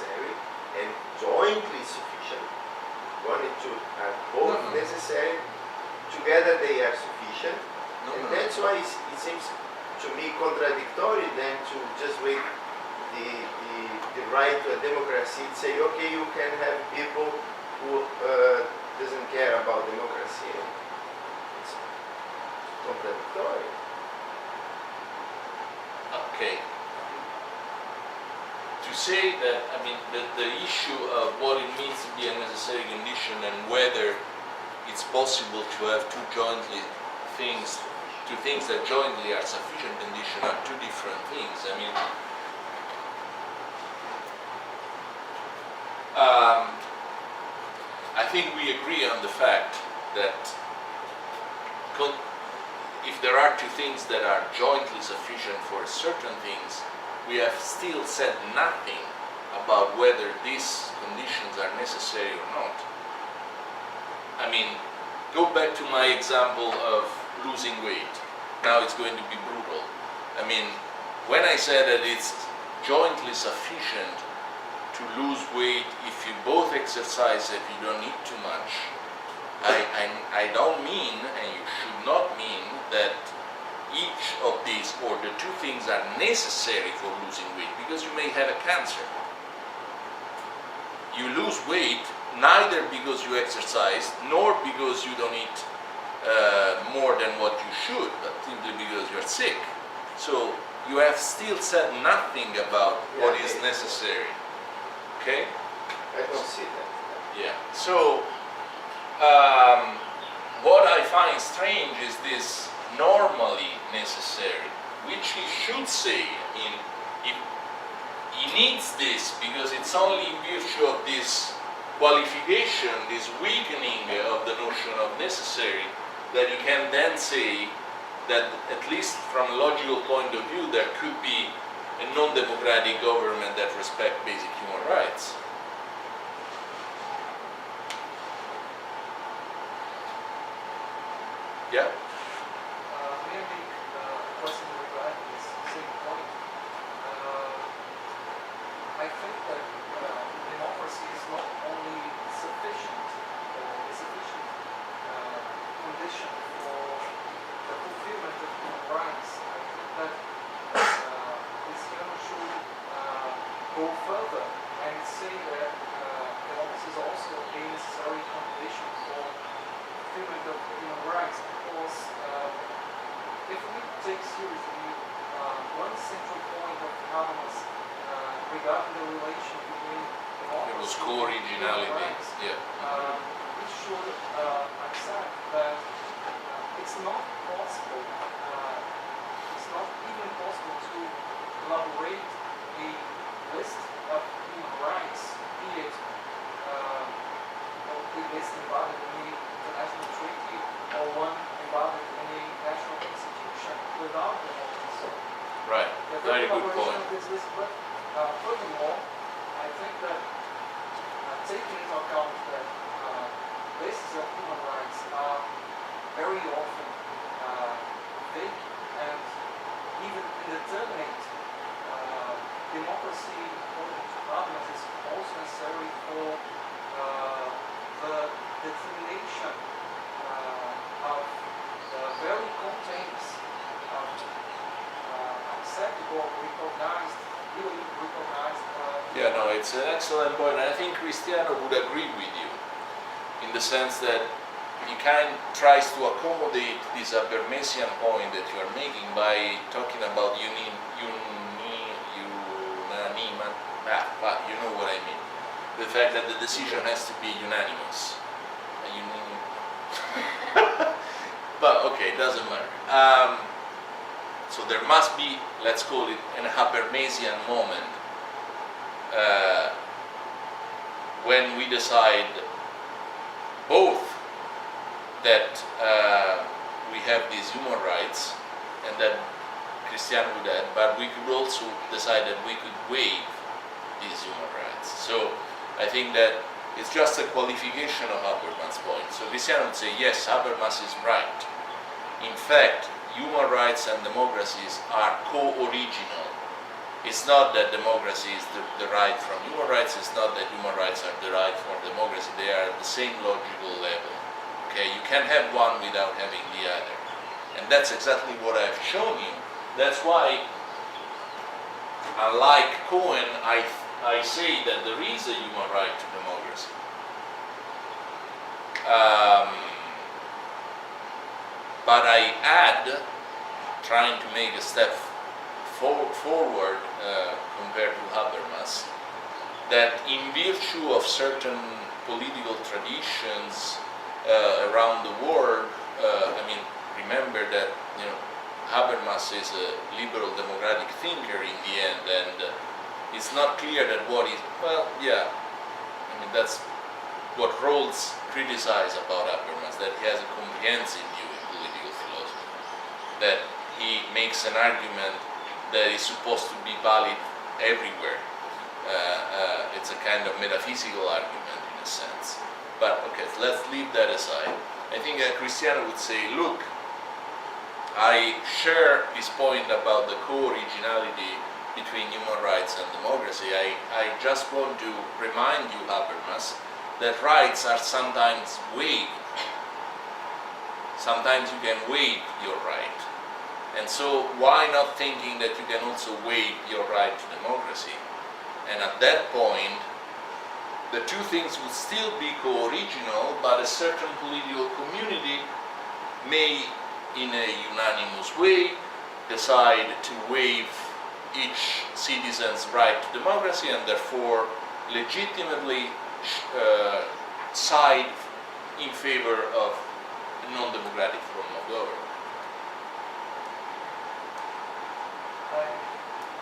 necessary and jointly sufficient. One and two are both necessary. Together they are sufficient. That's why it seems to me contradictory then to just wait the right to a democracy and say, okay, you can have people who doesn't care about democracy. It's contradictory. Okay. To say that, I mean, the issue of what it means to be a necessary condition and whether it's possible to have two things that jointly are sufficient condition are two different things. I mean, I think we agree on the fact that if there are two things that are jointly sufficient for certain things, we have still said nothing about whether these conditions are necessary or not. I mean, go back to my example of losing weight. Now it's going to be brutal. I mean, when I said that it's jointly sufficient to lose weight if you both exercise, if you don't eat too much, I don't mean, and you should not mean, that each of these or the two things are necessary for losing weight, because you may have a cancer. You lose weight neither because you exercise nor because you don't eat more than what you should, but simply because you're sick. So you have still said nothing about what is necessary. Okay? I don't see that. Yeah. So what I find strange is this normally necessary, which he should say. I mean, he needs this because it's only in virtue of this qualification, this weakening of the notion of necessary, that you can then say that, at least from a logical point of view, there could be a non-democratic government that respects basic human rights. Yeah? May I make a question regarding this same point? I think that democracy is not only sufficient condition for the fulfillment of human rights. I think that this should go further and say that democracy is also a necessary condition for fulfillment of human rights, because if we take seriously one central point of Habermas regarding the relation between democracy and human rights, we should accept that it's not possible, it's not even possible to elaborate a list of human rights, be it a list embodied in the international treaty or one embodied in a national constitution without democracy. Right. Very good point. But furthermore, I think that taking into account that bases of human rights are very often vague and even indeterminate, democracy, according to Habermas, is also necessary for the determination of the very contents of accepted or recognized, legally recognized. Yeah, no, it's an excellent point. I think Cristiano would agree with you in the sense that he kind of tries to accommodate this Habermasian point that you are making by talking about but you know what I mean. The fact that the decision has to be unanimous. But okay, it doesn't matter. So there must be, let's call it, an Habermasian moment when we decide both that we have these human rights and that Cristiano would add, but we could also decide that we could waive these human rights. So I think that it's just a qualification of Habermas' point. So Cristiano would say, yes, Habermas is right. In fact, human rights and democracies are co-original. It's not that democracy is derived from human rights, it's not that human rights are derived from democracy, they are at the same logical level. Okay, you can't have one without having the other. And that's exactly what I've shown you. That's why, unlike Cohen, I say that there is a human right to democracy. But I add, trying to make a step forward compared to Habermas, that in virtue of certain political traditions around the world, I mean, remember that Habermas is a liberal democratic thinker in the end, and it's not clear that what is, well, yeah, I mean, that's what Rawls criticized about Habermas, that he has a comprehensive view in political philosophy, that he makes an argument that is supposed to be valid everywhere. It's a kind of metaphysical argument in a sense. But okay, let's leave that aside. I think Cristiano would say, look, I share this point about the co-originality between human rights and democracy. I just want to remind you, Habermas, that rights are sometimes waived. Sometimes you can waive your right. And so why not thinking that you can also waive your right to democracy? And at that point, the two things would still be co-original, but a certain political community may, in a unanimous way, decide to waive each citizen's right to democracy and therefore legitimately side in favor of a non-democratic form of government. I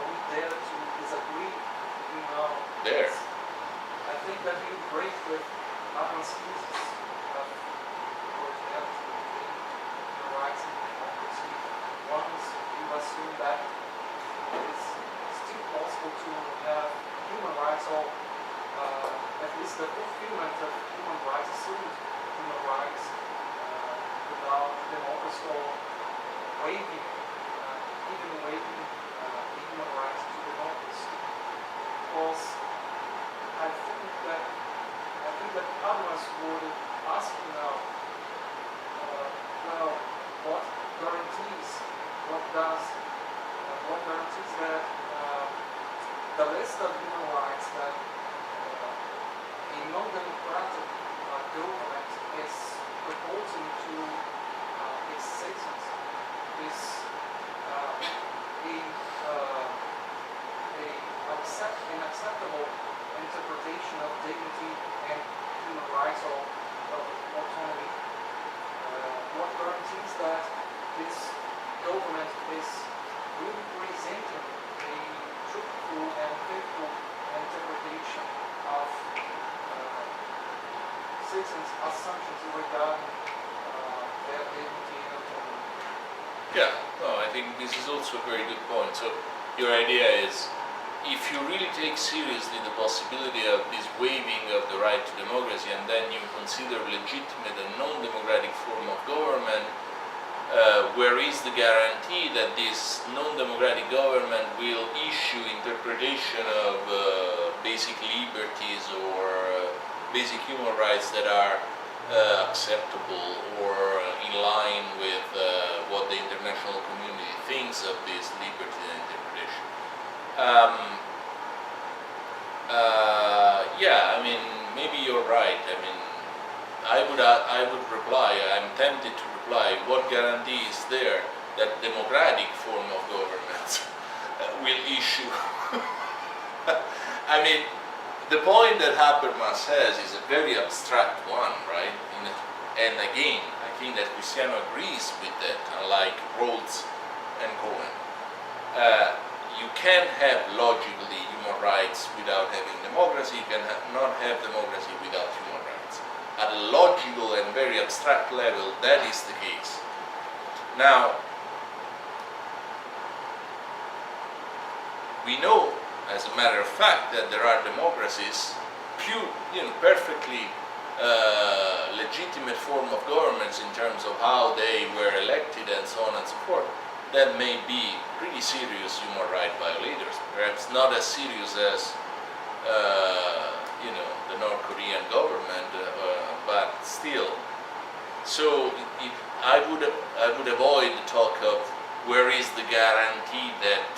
would dare to disagree with you now. There. I think that you break with Habermas' thesis of originality between human rights and democracy. Once you assume that it is still possible to have human rights, or at least the fulfillment of human rights, assumed human rights, without democracy, or waiving, even waiving the human rights to democracy. Because I think that Habermas would ask you now, well, what guarantees that the list of human rights that a non-democratic government is proposing to its citizens is an acceptable interpretation of dignity and human rights, or of autonomy. What guarantees that this government is really presenting a truthful and faithful interpretation of citizens' assumptions regarding their dignity and autonomy? Yeah, no, I think this is also a very good point. So your idea is, if you really take seriously the possibility of this waiving of the right to democracy, and then you consider legitimate a non-democratic form of government, where is the guarantee that this non-democratic government will issue interpretation of basic liberties or basic human rights that are acceptable or in line with what the international community thinks of this liberty and interpretation? Yeah, I mean, maybe you're right. I mean, I would reply, I'm tempted to reply, what guarantee is there that democratic form of government will issue? I mean, the point that Habermas has is a very abstract one, right? And again, I think that Cristiano agrees with that, unlike Rawls and Cohen. You can't have logically human rights without having democracy. You cannot have democracy without human rights. At a logical and very abstract level, that is the case. Now, we know, as a matter of fact, that there are democracies, perfectly legitimate form of governments in terms of how they were elected and so on and so forth, that may be pretty serious human rights violators, perhaps not as serious as the North Korean government, but still. So I would avoid the talk of where is the guarantee that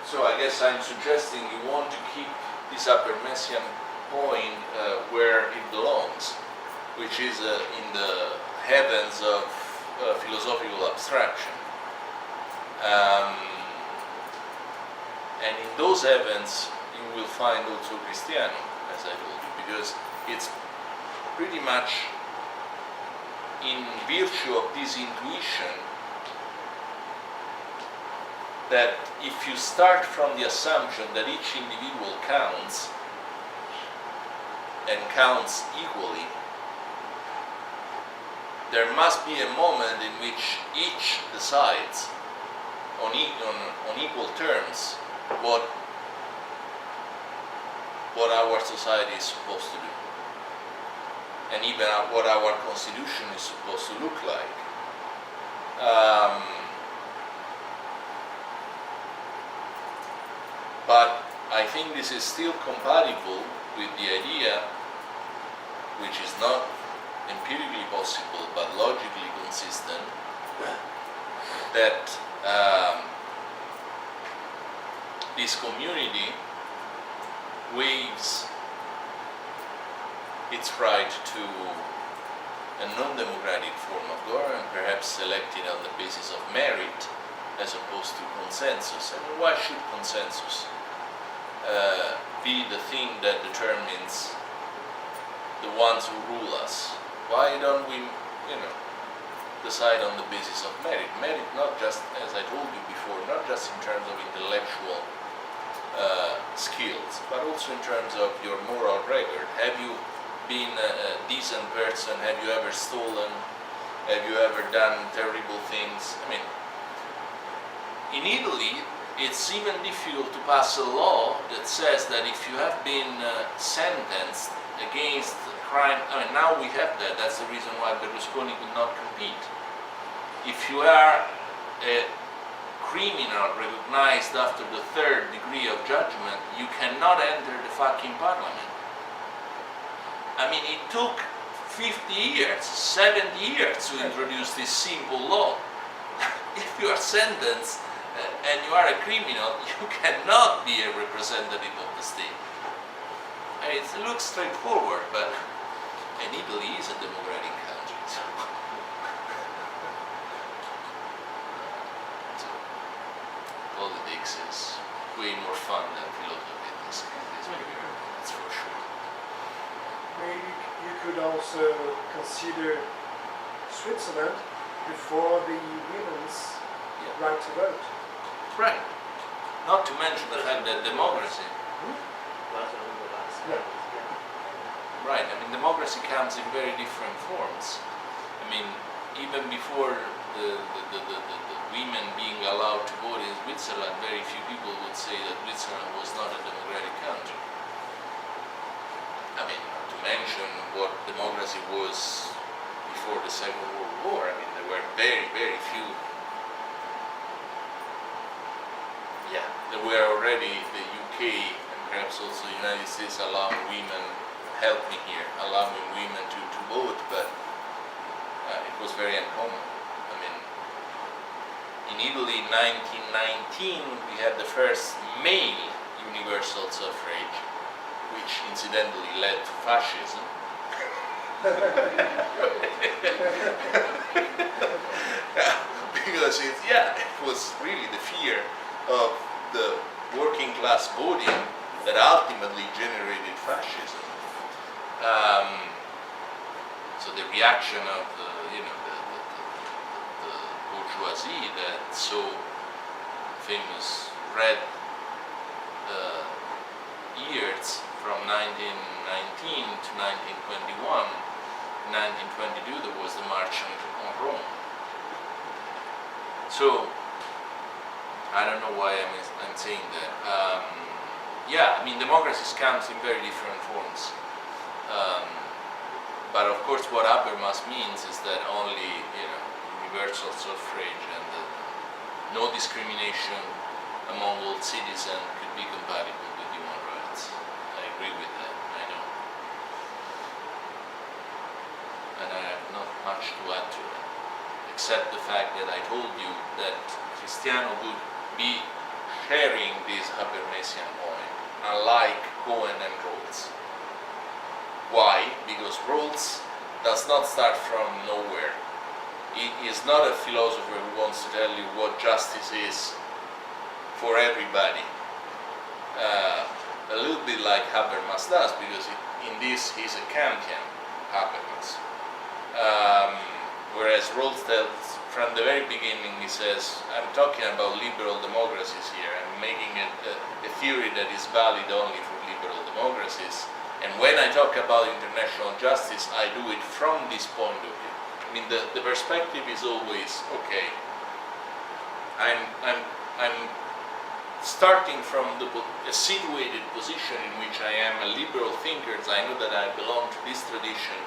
so I guess I'm suggesting you want to keep this upper Messian point where it belongs, which is in the heavens of philosophical abstraction. And in those heavens you will find also Cristiano, as I told you, because it's pretty much in virtue of this intuition that if you start from the assumption that each individual counts and counts equally, there must be a moment in which each decides on equal terms what our society is supposed to do, and even what our constitution is supposed to look like. But I think this is still compatible with the idea, which is not empirically possible but logically consistent, that this community waives its right to a non-democratic form of government, perhaps selected on the basis of merit as opposed to consensus. I mean, why should consensus be the thing that determines the ones who rule us? Why don't we, decide on the basis of merit? Merit not just, as I told you before, not just in terms of intellectual skills, but also in terms of your moral record. Have you been a decent person? Have you ever stolen? Have you ever done terrible things? I mean, in Italy, it's even difficult to pass a law that says that if you have been sentenced against crime, I mean, now we have that. That's the reason why Berlusconi could not compete. If you are a criminal recognized after the third degree of judgment, you cannot enter the fucking parliament. I mean, it took 50 years, 70 years to introduce this simple law. If you are sentenced and you are a criminal, you cannot be a representative of the state. I mean, it looks straightforward, but and Italy is a democratic country. So politics is way more fun than philosophy in this period, that's for sure. Maybe you could also consider Switzerland before the women's right to vote. Right. Not to mention the fact that democracy. Yeah. Right. I mean, democracy comes in very different forms. I mean, even before the women being allowed to vote in Switzerland, very few people would say that Switzerland was not a democratic country. I mean, not to mention what democracy was before the Second World War. I mean, there were very, very few. Yeah, there were already the UK and perhaps also the United States allowing women, help me here, allowing women to vote, but it was very uncommon. I mean, in Italy in 1919 we had the first male universal suffrage, which incidentally led to fascism. Because it was really the fear of the working class voting that ultimately generated fascism. So the reaction of the bourgeoisie that so famous red years from 1919 to 1921. In 1922 there was the March on Rome. So I don't know why I'm saying that. yeah, I mean, democracies comes in very different forms. But of course, what Habermas means is that only, universal suffrage and no discrimination among all citizens could be compatible with human rights. I agree with that, I know. And I have not much to add to it, except the fact that I told you that Cristiano would be sharing this Habermasian point, unlike Cohen and Rawls. Why? Because Rawls does not start from nowhere. He is not a philosopher who wants to tell you what justice is for everybody. A little bit like Habermas does, because in this he's a Kantian Habermas. Whereas Rawls tells from the very beginning, he says, I'm talking about liberal democracies here. I'm making a theory that is valid only for liberal democracies. And when I talk about international justice, I do it from this point of view. I mean, the perspective is always, okay, I'm starting from a situated position in which I am a liberal thinker, so I know that I belong to this tradition.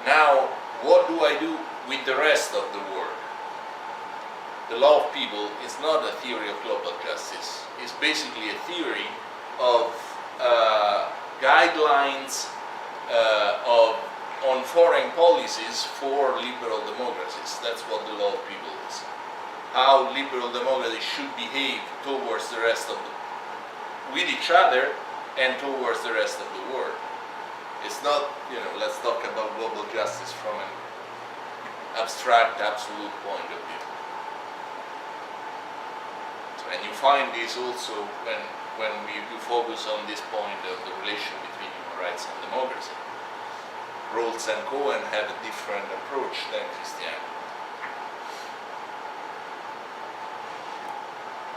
Now, what do I do with the rest of the world? The law of people is not a theory of global justice. It's basically a theory of guidelines on foreign policies for liberal democracies. That's what the law of people is. How liberal democracies should behave towards the rest of with each other and towards the rest of the world. It's not, let's talk about global justice from an abstract, absolute point of view. And you find this also when you focus on this point of the relation between human rights and democracy. Rawls and Cohen have a different approach than Christianity.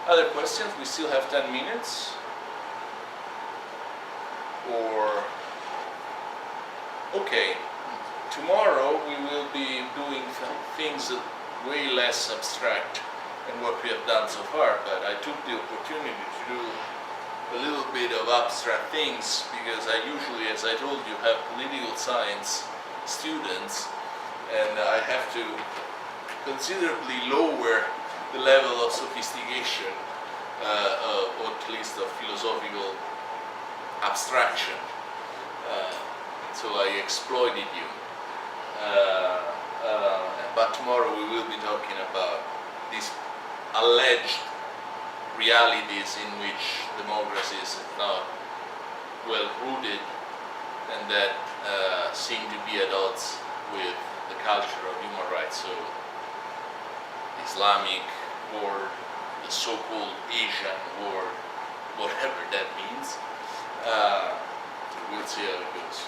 Other questions? We still have 10 minutes. Okay, tomorrow we will be doing things way less abstract than what we have done so far, but I took the opportunity to do a little bit of abstract things because I usually, as I told you, have political science students, and I have to considerably lower the level of sophistication, or at least of philosophical abstraction. So I exploited you. But tomorrow we will be talking about these alleged realities in which democracy is not well rooted and that seem to be at odds with the culture of human rights. So Islamic world, the so-called Asian world, whatever that means. We'll see how it goes.